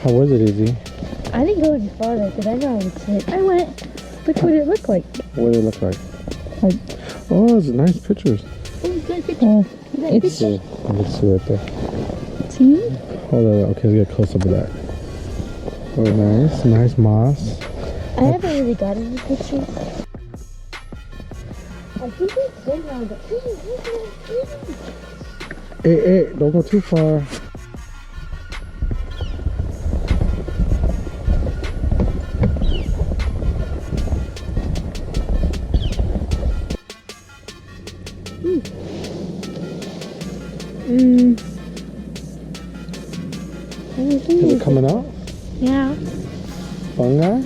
How was it, Izzy? I didn't go any farther because I know I would sit. I went. Look what it looked like. What did it look like? Like, Oh, it's nice pictures. oh, good picture. Let's see. Let's see right there. See? Hold on. Okay, let's get a close up of that. Oh, nice. Nice moss. I haven't really got any pictures. I think it's been around the... Hey, don't go too far. Is it coming out? Yeah. Fungi?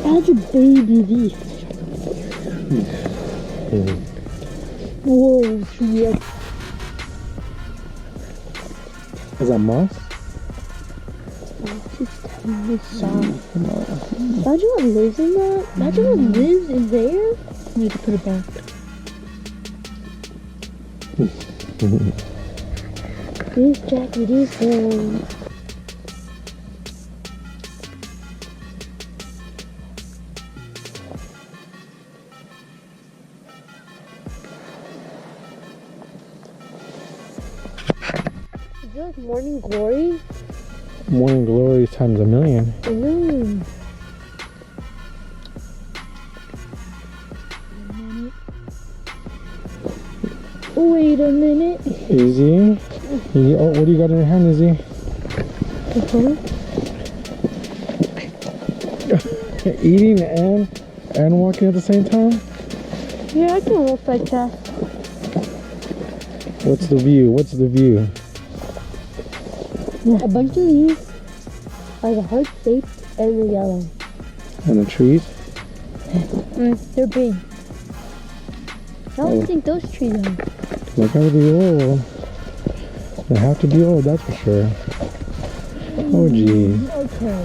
That's a baby leaf. Whoa, yeah. Is that moss? Imagine what lives in that. Imagine what lives in there. I need to put it back. This jacket is warm. Is it like morning glory? Morning glory times a million. I know. Wait a minute. Izzy? Oh, what do you got in your hand, Izzy? Eating and walking at the same time? Yeah, I can walk like that. What's the view? What's the view? A bunch of leaves are the heart shaped and the yellow. And the trees? They're big. I don't think those trees are. They gotta be old. They have to be old, that's for sure. Oh, gee. Okay.